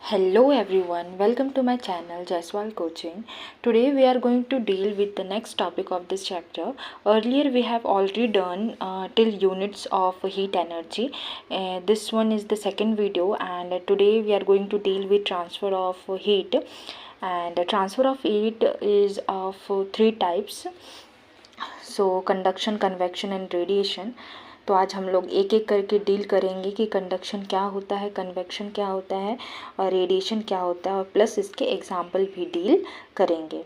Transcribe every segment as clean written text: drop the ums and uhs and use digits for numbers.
Hello everyone, welcome to my channel Jaiswal Coaching. Today we are going to deal with the next topic of this chapter. Earlier we have already done till units of heat energy. This one is the second video, and today we are going to deal with transfer of heat. And the transfer of heat is of three types. So conduction, convection and radiation. तो आज हम लोग एक एक करके deal करेंगे कि conduction क्या होता है, कन्वेक्शन क्या होता है और रेडिएशन क्या होता है, और प्लस इसके एग्जाम्पल भी डील करेंगे।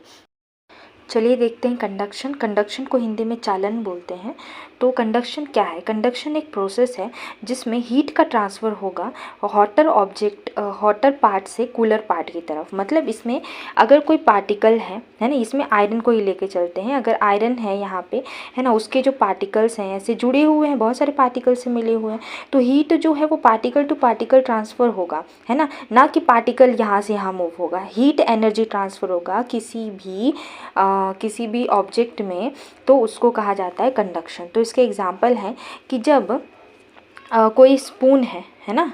चलिए देखते हैं कंडक्शन। कंडक्शन को हिंदी में चालन बोलते हैं। तो कंडक्शन क्या है? कंडक्शन एक प्रोसेस है जिसमें हीट का ट्रांसफ़र होगा हॉटर पार्ट से कूलर पार्ट की तरफ। मतलब इसमें अगर कोई पार्टिकल है ना, इसमें आयरन को ही लेके चलते हैं। अगर आयरन है यहाँ पे, है ना, उसके जो पार्टिकल्स हैं ऐसे जुड़े हुए हैं, बहुत सारे पार्टिकल से मिले हुए हैं, तो हीट जो है वो पार्टिकल टू पार्टिकल ट्रांसफ़र होगा, है ना कि पार्टिकल यहाँ से यहाँ मूव होगा। हीट एनर्जी ट्रांसफ़र होगा किसी भी ऑब्जेक्ट में, तो उसको कहा जाता है कंडक्शन। तो इसके एग्जाम्पल हैं कि जब कोई स्पून है ना,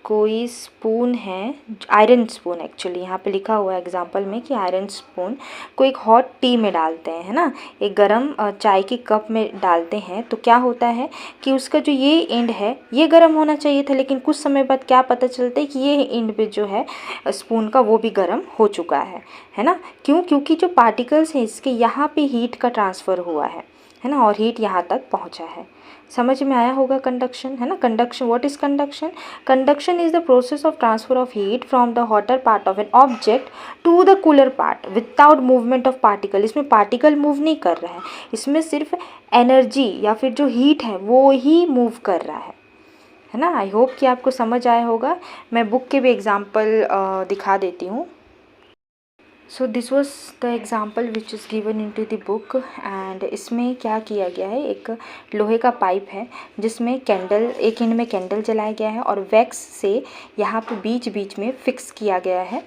कोई स्पून है, आयरन स्पून, एक्चुअली यहाँ पे लिखा हुआ है एग्जाम्पल में कि आयरन स्पून को एक हॉट टी में डालते हैं, है ना, एक गरम चाय के कप में डालते हैं, तो क्या होता है कि उसका जो ये एंड है ये गरम होना चाहिए था, लेकिन कुछ समय बाद क्या पता चलता है कि ये एंड पे जो है स्पून का वो भी गर्म हो चुका है ना। क्यों? क्योंकि जो पार्टिकल्स हैं इसके यहाँ पे हीट का ट्रांसफ़र हुआ है ना, और हीट यहाँ तक पहुँचा है। समझ में आया होगा कंडक्शन, है ना। Conduction, what is conduction? Conduction is the process of transfer of heat from the hotter part of an object to the cooler part without movement of particle. इसमें पार्टिकल मूव नहीं कर रहा है, इसमें सिर्फ एनर्जी या फिर जो हीट है वो ही मूव कर रहा है ना। आई होप कि आपको समझ आया होगा। मैं बुक के भी एग्जाम्पल दिखा देती हूँ। So this was the example which is given in to the book. And इसमें क्या किया गया है, एक लोहे का पाइप है जिसमें कैंडल, एक एंड में कैंडल जलाया गया है और वैक्स से यहाँ पे बीच बीच में फिक्स किया गया है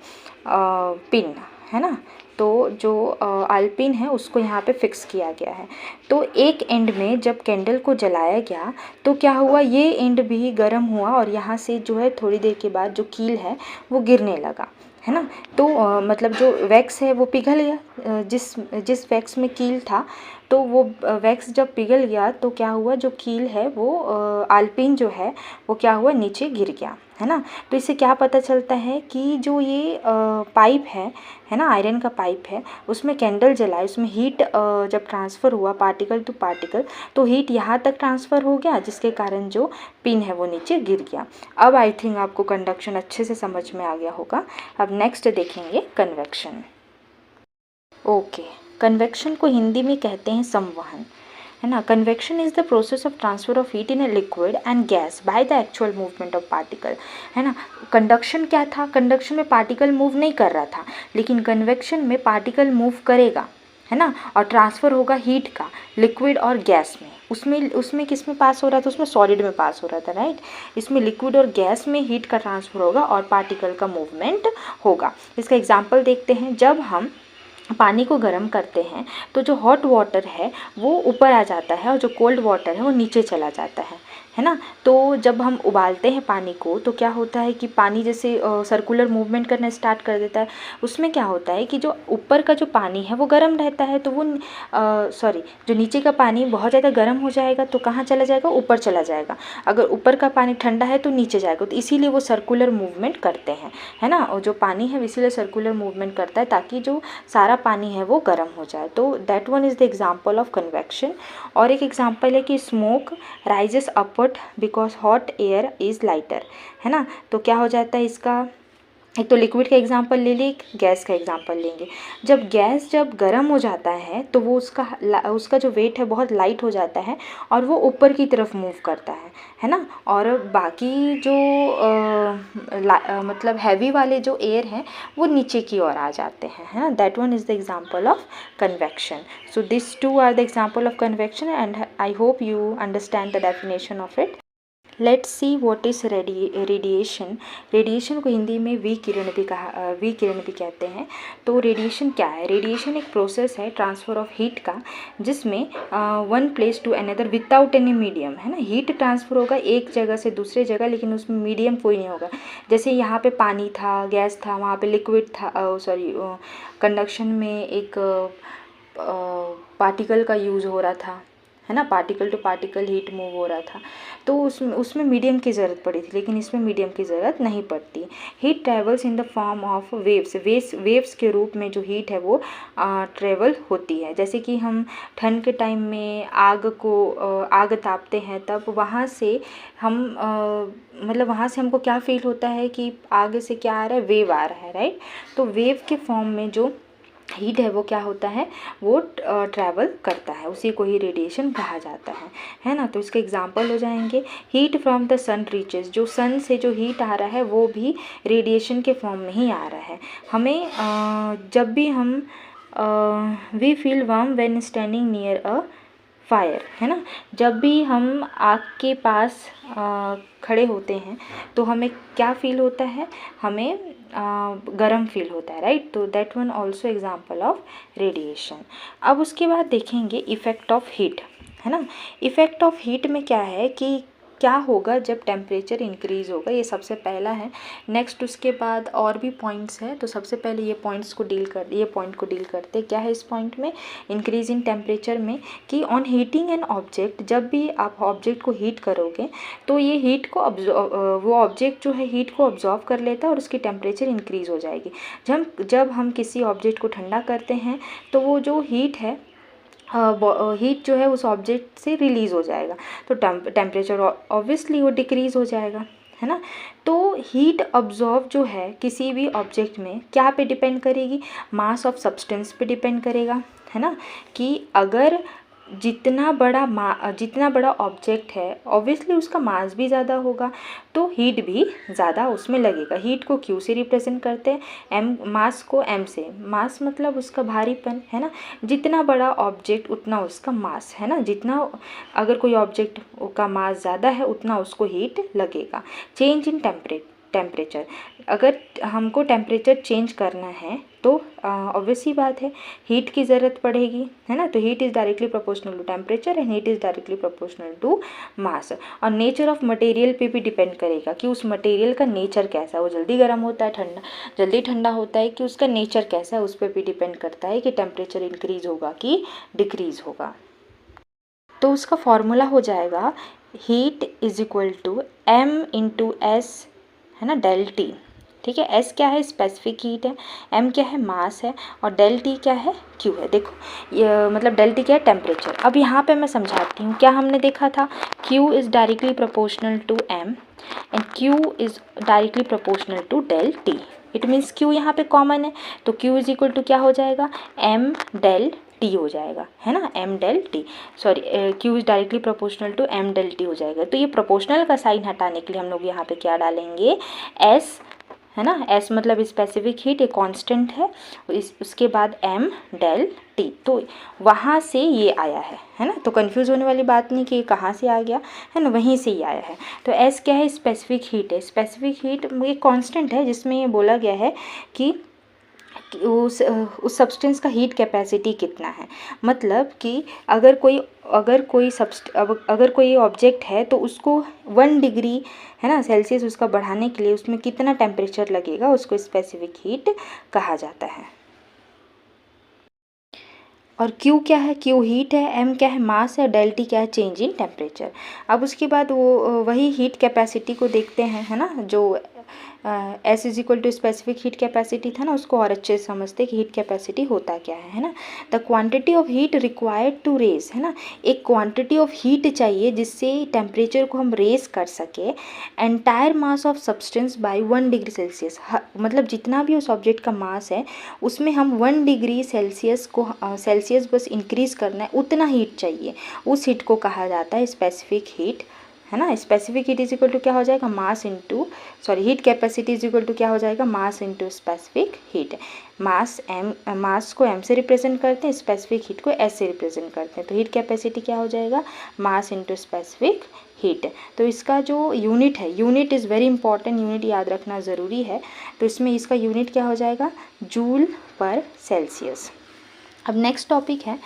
पिन, है ना। तो जो आलपिन है उसको यहाँ पे फिक्स किया गया है। तो एक एंड में जब कैंडल को जलाया गया तो क्या हुआ, ये एंड भी गर्म हुआ और यहाँ से जो है थोड़ी देर के बाद जो कील है वो गिरने लगा, है ना। तो मतलब जो वैक्स है वो पिघल गया, जिस वैक्स में कील था, तो वो वैक्स जब पिघल गया तो क्या हुआ, जो कील है वो आलपिन जो है वो क्या हुआ, नीचे गिर गया, है ना। तो इससे क्या पता चलता है कि जो ये पाइप है ना, आयरन का पाइप है, उसमें कैंडल जलाए, उसमें हीट जब ट्रांसफ़र हुआ पार्टिकल टू पार्टिकल, तो हीट यहाँ तक ट्रांसफ़र हो गया जिसके कारण जो पिन है वो नीचे गिर गया। अब आई थिंक आपको कंडक्शन अच्छे से समझ में आ गया होगा। अब नेक्स्ट देखेंगे कन्वेक्शन। ओके, कन्वेक्शन को हिंदी में कहते हैं संवहन, है ना। Convection is the process of transfer of heat in a liquid and gas by the actual movement of particle, है ना। कंडक्शन क्या था? कंडक्शन में पार्टिकल मूव नहीं कर रहा था, लेकिन कन्वेक्शन में पार्टिकल मूव करेगा, है ना, और ट्रांसफ़र होगा हीट का लिक्विड और गैस में। उसमें किस में पास हो रहा था? उसमें सॉलिड में पास हो रहा था, राइट। इसमें लिक्विड और गैस में हीट का ट्रांसफ़र होगा और पार्टिकल का मूवमेंट होगा। इसका एग्जाम्पल देखते हैं। जब हम पानी को गर्म करते हैं तो जो हॉट वाटर है वो ऊपर आ जाता है और जो कोल्ड वाटर है वो नीचे चला जाता है ना। तो जब हम उबालते हैं पानी को तो क्या होता है कि पानी जैसे सर्कुलर मूवमेंट करना स्टार्ट कर देता है। उसमें क्या होता है कि जो ऊपर का जो पानी है वो गर्म रहता है, तो वो जो नीचे का पानी बहुत ज़्यादा गर्म हो जाएगा तो कहाँ चला जाएगा? ऊपर चला जाएगा। अगर ऊपर का पानी ठंडा है तो नीचे जाएगा। तो इसीलिए वो सर्कुलर मूवमेंट करते हैं, है ना। और जो पानी है इसीलिए सर्कुलर मूवमेंट करता है ताकि जो सारा पानी है वो गर्म हो जाए। तो that one is the example of convection. और एक एग्जाम्पल है कि smoke rises upward because hot air is lighter, है ना। तो क्या हो जाता है इसका, एक तो लिक्विड का एग्जांपल ले लिए, गैस का एग्जांपल लेंगे। जब गैस गर्म हो जाता है तो वो उसका जो वेट है बहुत लाइट हो जाता है और वो ऊपर की तरफ मूव करता है ना। और बाकी जो मतलब हैवी वाले जो एयर हैं वो नीचे की ओर आ जाते हैं, है ना। That one is the example of convection. So this two are the example of convection and I hope you understand the definition of it. Let's see what is radiation. Radiation को हिंदी में विकिरण भी कहते हैं। तो रेडिएशन क्या है? Radiation एक प्रोसेस है ट्रांसफ़र ऑफ हीट का, जिसमें one place to another without any medium, है ना। हीट ट्रांसफ़र होगा एक जगह से दूसरे जगह, लेकिन उसमें मीडियम कोई नहीं होगा। जैसे यहाँ पे पानी था, गैस था, वहाँ पे लिक्विड था, कंडक्शन में एक पार्टिकल का यूज़ हो रहा था, है ना। Particle to particle heat move हो रहा था, तो उसमें मीडियम की ज़रूरत पड़ी थी, लेकिन इसमें मीडियम की ज़रूरत नहीं पड़ती। Heat travels in the form of waves के रूप में जो हीट है वो ट्रेवल होती है। जैसे कि हम ठंड के टाइम में आग तापते हैं, तब वहाँ से हम मतलब वहाँ से हमको क्या फील होता है कि आग से क्या आ रहा है, वेव आ रहा है, राइट। तो वेव के फॉर्म में जो हीट है वो क्या होता है, वो ट्रैवल करता है, उसी को ही रेडिएशन कहा जाता है ना। तो इसके एग्जांपल हो जाएंगे, heat from the sun reaches, जो सन से जो हीट आ रहा है वो भी रेडिएशन के फॉर्म में ही आ रहा है। हमें जब भी हम we feel warm when standing near a fire, है ना। जब भी हम आग के पास खड़े होते हैं तो हमें क्या फील होता है, हमें गर्म फील होता है, राइट। तो that one also example of radiation. अब उसके बाद देखेंगे इफ़ेक्ट ऑफ हीट, है ना। इफ़ेक्ट ऑफ हीट में क्या है कि क्या होगा जब टेम्परेचर इंक्रीज़ होगा, ये सबसे पहला है। नेक्स्ट उसके बाद और भी पॉइंट्स हैं, तो सबसे पहले ये पॉइंट को डील करते क्या है इस पॉइंट में, इंक्रीज़ इन टेम्परेचर में, कि ऑन हीटिंग एन ऑब्जेक्ट, जब भी आप ऑब्जेक्ट को हीट करोगे तो ये हीट को वो ऑब्जेक्ट जो है हीट को ऑब्जॉर्व कर लेता है और उसकी टेम्परेचर इंक्रीज़ हो जाएगी। जब हम किसी ऑब्जेक्ट को ठंडा करते हैं तो वो जो हीट है, हीट जो है उस ऑब्जेक्ट से रिलीज़ हो जाएगा, तो टेम्परेचर ऑब्वियसली वो डिक्रीज़ हो जाएगा, है ना। तो हीट अब्जॉर्व जो है किसी भी ऑब्जेक्ट में क्या पे डिपेंड करेगी, मास ऑफ सब्सटेंस पे डिपेंड करेगा, है ना। कि अगर जितना बड़ा ऑब्जेक्ट है ऑब्वियसली उसका मास भी ज़्यादा होगा, तो हीट भी ज़्यादा उसमें लगेगा। हीट को क्यू से रिप्रेजेंट करते हैं, एम, मास को एम से। मास मतलब उसका भारीपन, है ना। जितना बड़ा ऑब्जेक्ट उतना उसका मास, है ना। जितना अगर कोई ऑब्जेक्ट का मास ज़्यादा है उतना उसको हीट लगेगा। चेंज इन टेम्परेचर, अगर हमको टेम्परेचर चेंज करना है तो ऑब्वियसली बात है हीट की ज़रूरत पड़ेगी, है ना। तो heat is directly proportional to temperature and heat is directly proportional to mass. और नेचर ऑफ मटेरियल पे भी डिपेंड करेगा कि उस मटेरियल का नेचर कैसा है, वो जल्दी गर्म होता है, जल्दी ठंडा होता है, कि उसका नेचर कैसा है, उस पर भी डिपेंड करता है कि टेम्परेचर इंक्रीज़ होगा कि डिक्रीज़ होगा। तो उसका फॉर्मूला हो जाएगा heat is equal to m into S, है ना, डेल टी। ठीक है, S क्या है, स्पेसिफिक हीट है, M क्या है, मास है, और डेल टी क्या है, Q है। देखो ये मतलब डेल टी क्या है, टेम्परेचर। अब यहाँ पे मैं समझाती हूँ, क्या हमने देखा था, Q is directly proportional to M and Q is directly proportional to del T. It means Q यहाँ पे कॉमन है, तो Q इज इक्वल टू क्या हो जाएगा, M डेल टी हो जाएगा, है ना, M del T, sorry Q is directly proportional to M del T हो जाएगा। तो ये प्रोपोर्शनल का साइन हटाने के लिए हम लोग यहाँ पे क्या डालेंगे, S, है ना। S मतलब स्पेसिफिक हीट, एक कांस्टेंट है, उसके बाद M डेल टी, तो वहाँ से ये आया है ना। तो कंफ्यूज होने वाली बात नहीं कि ये कहाँ से आ गया, है ना, वहीं से ही आया है। तो S क्या है, स्पेसिफिक हीट है। स्पेसिफिक हीट एक कांस्टेंट है जिसमें ये बोला गया है कि उस सब्सटेंस का हीट कैपेसिटी कितना है। मतलब कि अगर कोई ऑब्जेक्ट है तो उसको 1 डिग्री, है ना, सेल्सियस उसका बढ़ाने के लिए उसमें कितना टेम्परेचर लगेगा, उसको स्पेसिफिक हीट कहा जाता है। और Q क्या है, Q हीट है, M क्या है, मास है, डेल टी क्या है, चेंज इन टेम्परेचर। अब उसके बाद वो वही हीट कैपेसिटी को देखते हैं, है ना, जो S is equal to specific heat capacity था ना, उसको और अच्छे से समझते कि हीट कैपेसिटी होता क्या है ना। The quantity of heat required to raise, है ना, एक क्वांटिटी ऑफ हीट चाहिए जिससे टेम्परेचर को हम रेज कर सके entire mass of substance by 1 degree Celsius. मतलब जितना भी उस ऑब्जेक्ट का मास है उसमें हम 1 डिग्री सेल्सियस बस इंक्रीज़ करना है, उतना हीट चाहिए, उस हीट को कहा जाता है स्पेसिफिक हीट, है ना। Specific heat is equal to क्या हो जाएगा, mass into heat capacity is equal to क्या हो जाएगा, mass into specific heat. Mass को m से रिप्रेजेंट करते हैं, स्पेसिफिक हीट को s से रिप्रेजेंट करते हैं। तो हीट कैपेसिटी क्या हो जाएगा, मास इंटू स्पेसिफिक हीट। तो इसका जो यूनिट है, unit is very important, unit याद रखना ज़रूरी है। तो इसमें इसका यूनिट क्या हो जाएगा, जूल पर सेल्सियस। अब नेक्स्ट टॉपिक है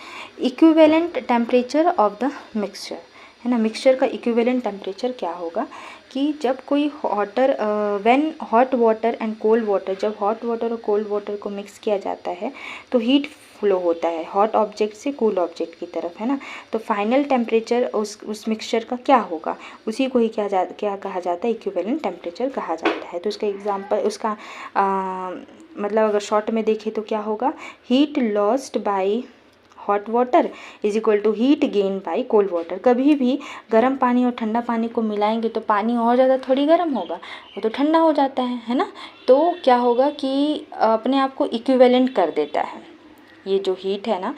equivalent temperature of the mixture, है ना। मिक्सचर का इक्विवेलेंट टेम्परेचर क्या होगा कि जब कोई when hot water and cold water, जब हॉट वाटर और कोल्ड वाटर को मिक्स किया जाता है तो हीट फ्लो होता है हॉट ऑब्जेक्ट से कूल ऑब्जेक्ट की तरफ, है ना। तो फाइनल टेम्परेचर उस मिक्सचर का क्या होगा, उसी को ही क्या कहा जाता है, इक्विवेलेंट टेम्परेचर कहा जाता है। तो उसका एग्जाम्पल, उसका मतलब अगर शॉर्ट में देखें तो क्या होगा, heat lost by hot water is equal to heat gain by cold water. कभी भी गर्म पानी और ठंडा पानी को मिलाएंगे तो पानी और ज़्यादा थोड़ी गर्म होगा, वो तो ठंडा हो जाता है ना। तो क्या होगा कि अपने आप को इक्विवेलेंट कर देता है ये जो हीट है ना।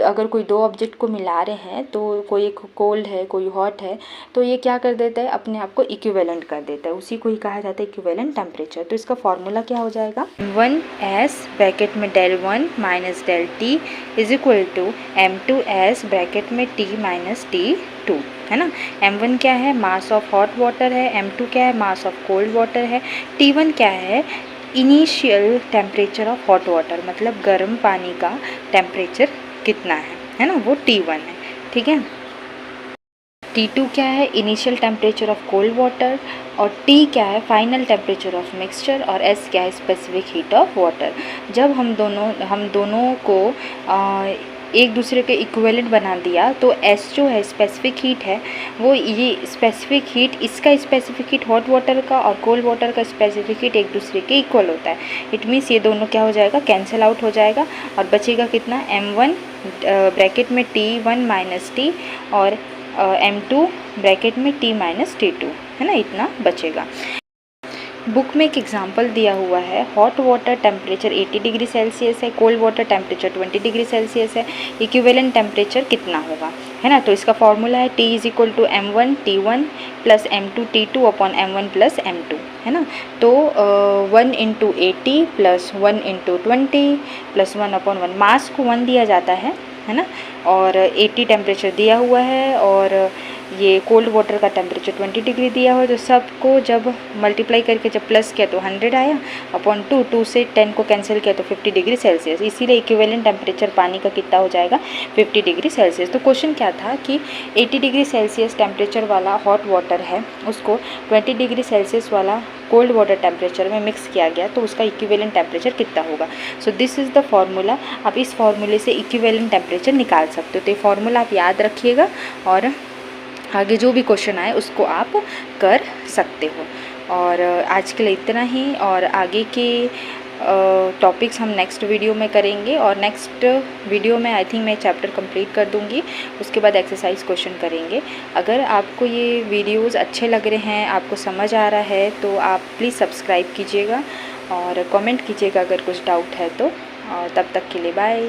अगर कोई दो ऑब्जेक्ट को मिला रहे हैं तो कोई एक कोल्ड है कोई हॉट है, तो ये क्या कर देता है, अपने आप को इक्विवेलेंट कर देता है, उसी को ही कहा जाता है इक्विवेलेंट टेम्परेचर। तो इसका फॉर्मूला क्या हो जाएगा, m1s ब्रैकेट में del1 minus del2 is equal to m2s bracket में t माइनस t2, है ना। m1 क्या है, मास ऑफ हॉट वाटर है, m2 क्या है, मास ऑफ कोल्ड वाटर है, t1 क्या है, initial temperature of hot water, मतलब गर्म पानी का टेम्परेचर कितना है ना, वो T1 है, ठीक है। T2 क्या है, initial temperature of cold water, और T क्या है, फाइनल टेम्परेचर ऑफ मिक्सचर, और S क्या है, स्पेसिफिक हीट ऑफ वाटर। जब हम दोनों को एक दूसरे के इक्विवेलेंट बना दिया तो S जो है स्पेसिफिक हीट है, वो ये स्पेसिफिक हीट, इसका स्पेसिफिक हीट हॉट वाटर का और कोल्ड वाटर का स्पेसिफिक हीट एक दूसरे के इक्वल होता है। इट मीन्स ये दोनों क्या हो जाएगा, कैंसिल आउट हो जाएगा और बचेगा कितना, m1 ब्रैकेट में T1 माइनस T और m2 ब्रैकेट में T माइनस T2, है ना, इतना बचेगा। बुक में एक एग्जांपल दिया हुआ है, hot water temperature 80 degree Celsius है, cold water temperature 20 degree Celsius है, इक्विवेलेंट टेम्परेचर कितना होगा, है ना। तो इसका फॉर्मूला है T is equal to m1 T1 plus m2 T2 upon m1 plus m2, है ना। तो 1 into 80 plus 1 into 20 plus 1 upon 1, mass को 1 दिया जाता है ना, और 80 टेम्परेचर दिया हुआ है और ये कोल्ड वाटर का टेम्परेचर 20 डिग्री दिया हुआ है। तो सबको जब मल्टीप्लाई करके जब प्लस किया तो 100 आया अपॉन 2 से 10 को कैंसिल किया तो 50 डिग्री सेल्सियस, इसीलिए इक्विवेलेंट टेम्परेचर पानी का कितना हो जाएगा, 50 डिग्री सेल्सियस। तो क्वेश्चन क्या था कि 80 डिग्री सेल्सियस टेम्परेचर वाला हॉट वाटर है, उसको 20 डिग्री सेल्सियस वाला कोल्ड वाटर टेम्परेचर में मिक्स किया गया तो उसका इक्विवेलेंट टेम्परेचर कितना होगा। So this is the formula. आप इस फॉर्मूले से इक्विवेलेंट टेम्परेचर निकाल सकते हो। तो ये फॉर्मूला आप याद रखिएगा और आगे जो भी क्वेश्चन आए उसको आप कर सकते हो। और आज के लिए इतना ही, और आगे के टॉपिक्स हम नेक्स्ट वीडियो में करेंगे, और नेक्स्ट वीडियो में आई थिंक मैं चैप्टर कंप्लीट कर दूंगी, उसके बाद एक्सरसाइज क्वेश्चन करेंगे। अगर आपको ये वीडियोस अच्छे लग रहे हैं, आपको समझ आ रहा है, तो आप प्लीज़ सब्सक्राइब कीजिएगा और कमेंट कीजिएगा अगर कुछ डाउट है तो। और तब तक के लिए बाय।